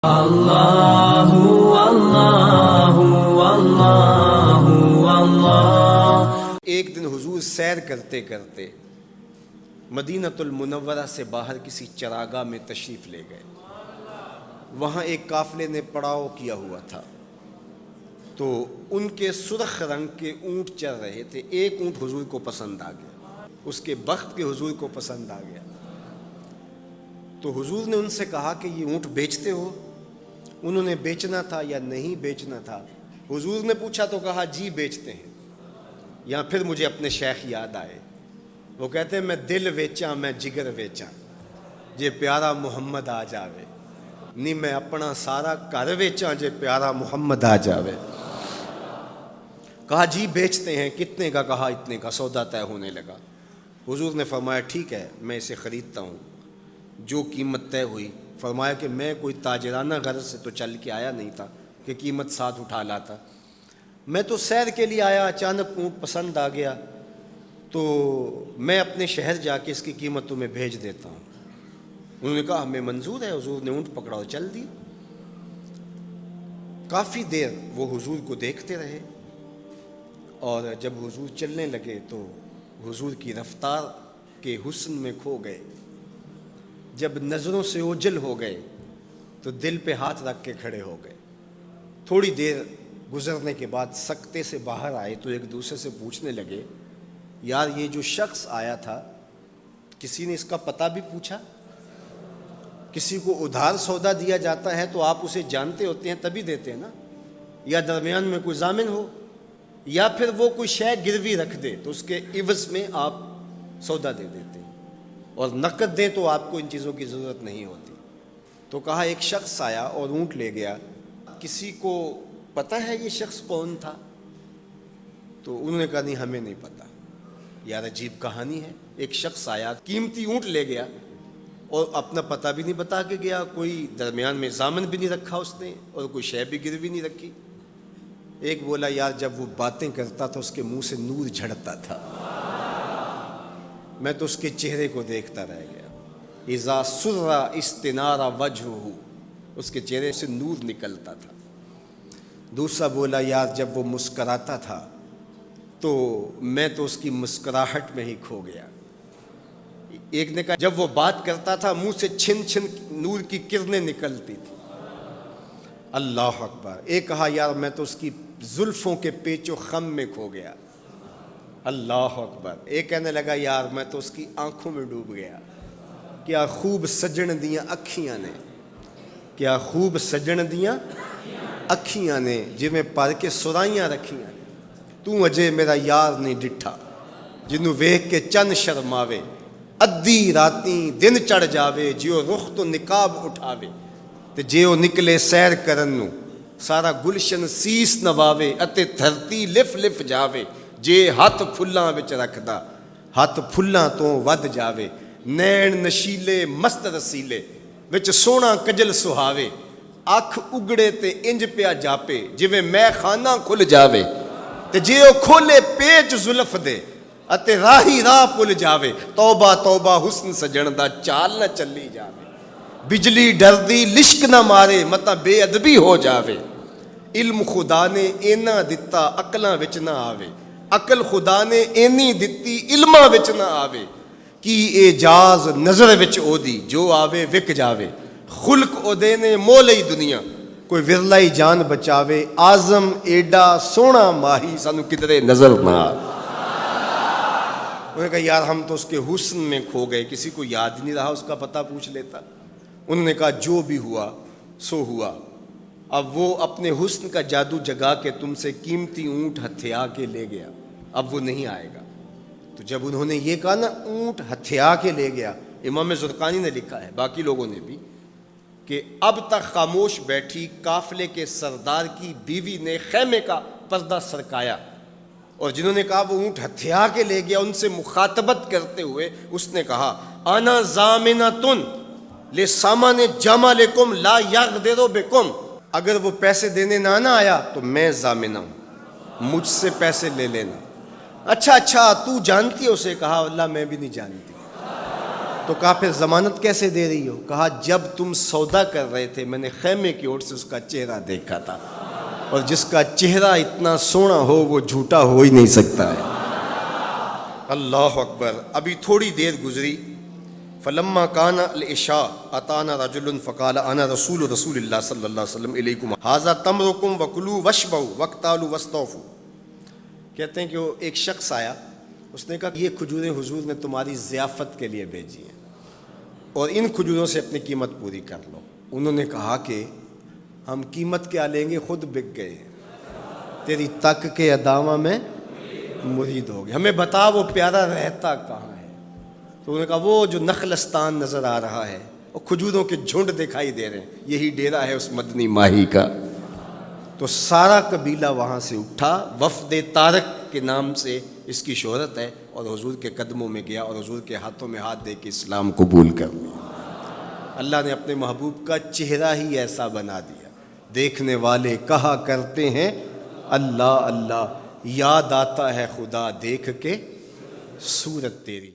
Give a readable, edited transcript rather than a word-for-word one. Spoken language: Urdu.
اللہ اللہ اللہ اللہ۔ ایک دن حضور سیر کرتے کرتے مدینۃ المنورہ سے باہر کسی چراگاہ میں تشریف لے گئے۔ وہاں ایک قافلے نے پڑاؤ کیا ہوا تھا، تو ان کے سرخ رنگ کے اونٹ چل رہے تھے۔ ایک اونٹ حضور کو پسند آ گیا، اس کے بخت کے حضور کو پسند آ گیا۔ تو حضور نے ان سے کہا کہ یہ اونٹ بیچتے ہو؟ انہوں نے بیچنا تھا یا نہیں بیچنا تھا؟ حضور نے پوچھا تو کہا جی بیچتے ہیں۔ یا پھر مجھے اپنے شیخ یاد آئے، وہ کہتے ہیں میں دل ویچاں میں جگر ویچاں جے پیارا محمد آ جاوے، نہیں میں اپنا سارا گھر ویچاں جے پیارا محمد آ جاوے۔ کہا جی بیچتے ہیں۔ کتنے کا؟ کہا اتنے کا۔ سودا طے ہونے لگا۔ حضور نے فرمایا ٹھیک ہے میں اسے خریدتا ہوں۔ جو قیمت طے ہوئی، فرمایا کہ میں کوئی تاجرانہ غرض سے تو چل کے آیا نہیں تھا کہ قیمت ساتھ اٹھا لاتا، میں تو سیر کے لیے آیا، اچانک اونٹ پسند آ گیا، تو میں اپنے شہر جا کے اس کی قیمت تمہیں بھیج دیتا ہوں۔ انہوں نے کہا ہمیں منظور ہے۔ حضور نے اونٹ پکڑا اور چل دی۔ کافی دیر وہ حضور کو دیکھتے رہے، اور جب حضور چلنے لگے تو حضور کی رفتار کے حسن میں کھو گئے۔ جب نظروں سے اوجھل ہو گئے تو دل پہ ہاتھ رکھ کے کھڑے ہو گئے۔ تھوڑی دیر گزرنے کے بعد سکتے سے باہر آئے تو ایک دوسرے سے پوچھنے لگے یار یہ جو شخص آیا تھا کسی نے اس کا پتہ بھی پوچھا؟ کسی کو ادھار سودا دیا جاتا ہے تو آپ اسے جانتے ہوتے ہیں تبھی دیتے ہیں نا، یا درمیان میں کوئی ضامن ہو، یا پھر وہ کوئی شے گروی رکھ دے تو اس کے عوض میں آپ سودا دے دیتے ہیں، اور نقد دیں تو آپ کو ان چیزوں کی ضرورت نہیں ہوتی۔ تو کہا ایک شخص آیا اور اونٹ لے گیا، کسی کو پتہ ہے یہ شخص کون تھا؟ تو انہوں نے کہا نہیں ہمیں نہیں پتہ۔ یار عجیب کہانی ہے، ایک شخص آیا قیمتی اونٹ لے گیا اور اپنا پتہ بھی نہیں بتا کے گیا، کوئی درمیان میں ضامن بھی نہیں رکھا اس نے، اور کوئی شے بھی گروی نہیں رکھی۔ ایک بولا یار جب وہ باتیں کرتا تھا اس کے منہ سے نور جھڑتا تھا، میں تو اس کے چہرے کو دیکھتا رہ گیا۔ اذا سر استنار وجہہ، اس کے چہرے سے نور نکلتا تھا۔ دوسرا بولا یار جب وہ مسکراتا تھا تو میں تو اس کی مسکراہٹ میں ہی کھو گیا۔ ایک نے کہا جب وہ بات کرتا تھا منہ سے چھن چھن نور کی کرنیں نکلتی تھی۔ اللہ اکبر۔ ایک کہا یار میں تو اس کی زلفوں کے پیچ و خم میں کھو گیا۔ اللہ اکبر۔ ایک کہنے لگا یار میں تو اس کی آنکھوں میں ڈوب گیا۔ کیا خوب سجن دیاں اکھیاں نے، کیا خوب سجن دیاں اکھیاں نے، جویں پر کے سرائیاں رکھیاں نے، تو اجے میرا یار نہیں ڈٹھا، جنوں ویکھ کے چن شرماوے، ادھی راتیں دن چڑھ جاوے، جیو رخ تو نقاب اٹھاوے، تے جیو نکلے سیر کرن نو سارا گلشن سیس نواوے، اتے دھرتی لف لف جاوے، جے ہاتھ پھلاں وچ رکھدا ہاتھ پھلاں تو ود جاوے، نین نشیلے مست رسیلے وچ سونا کجل سہاوے، اکھ اگڑے تے انج پیا جاپے جویں میں خانہ کھل جاوے، تے جے او کھولے پیچ زلف دے اتے راہی راہ پل جاوے، توبہ توبہ حسن سجن دا چال نہ چلی جاوے، بجلی ڈردی لشک نہ مارے متا بے ادبی ہو جاوے، علم خدا نے اینا دتا عقلاں وچ نہ آوے، عقل خدا نے اینی دتی علماں وچ نہ آوے، کی اعجاز نظر وچ او دی جو آوے وک جاوے، خلق او دے نے مولئی دنیا کوئی ورلائی جان بچاوے، آزم ایڈا سونا ماہی سانو کدرے نظر نہ آوے۔ انہوں نے کہا یار ہم تو اس کے حسن میں کھو گئے، کسی کو یاد نہیں رہا اس کا پتہ پوچھ لیتا۔ انہوں نے کہا جو بھی ہوا سو ہوا، اب وہ اپنے حسن کا جادو جگا کے تم سے قیمتی اونٹ ہتھیا کے لے گیا، اب وہ نہیں آئے گا۔ تو جب انہوں نے یہ کہا نا اونٹ ہتھیا کے لے گیا، امام زرقانی نے لکھا ہے باقی لوگوں نے بھی کہ اب تک خاموش بیٹھی قافلے کے سردار کی بیوی نے خیمے کا پردہ سرکایا، اور جنہوں نے کہا وہ اونٹ ہتھیا کے لے گیا ان سے مخاطبت کرتے ہوئے اس نے کہا انا ضامنۃ لسامان جمالکم لا یغدر بکم، اگر وہ پیسے دینے نہ آیا تو میں ضامنہ ہوں، مجھ سے پیسے لے لینا۔ اچھا تو جانتی ہے؟ اسے کہا اللہ میں بھی نہیں جانتی۔ تو کہا پھر ضمانت کیسے دے رہی ہو؟ کہا جب تم سودا کر رہے تھے میں نے خیمے کی اوٹ سے اس کا چہرہ دیکھا تھا، اور جس کا چہرہ اتنا سونا ہو وہ جھوٹا ہو ہی نہیں سکتا ہے۔ اللہ اکبر۔ ابھی تھوڑی دیر گزری، فلما کان العشاء اتانا رجل فقال انا رسول اللہ صلی اللہ علیہ وسلم الیکم ھذا تمرکم وکلوا واشبعوا واقتالوا واستوفوا۔ کہتے ہیں کہ وہ ایک شخص آیا، اس نے کہا کہ یہ کھجوریں حضور نے تمہاری ضیافت کے لیے بھیجی ہیں اور ان کھجوروں سے اپنی قیمت پوری کر لو۔ انہوں نے کہا کہ ہم قیمت کیا لیں گے، خود بک گئے ہیں، تیری تک کے ادامہ میں مرید ہو گئے، ہمیں بتا وہ پیارا رہتا کہاں ہے۔ تو انہوں نے کہا وہ جو نخلستان نظر آ رہا ہے، اور کھجوروں کے جھنڈ دکھائی دے رہے ہیں، یہی ڈیرا ہے اس مدنی ماہی کا۔ تو سارا قبیلہ وہاں سے اٹھا، وفد طارق کے نام سے اس کی شہرت ہے، اور حضور کے قدموں میں گیا اور حضور کے ہاتھوں میں ہاتھ دے کے اسلام قبول کر لیا۔ اللہ نے اپنے محبوب کا چہرہ ہی ایسا بنا دیا، دیکھنے والے کہا کرتے ہیں اللہ اللہ، یاد آتا ہے خدا دیکھ کے صورت تیری۔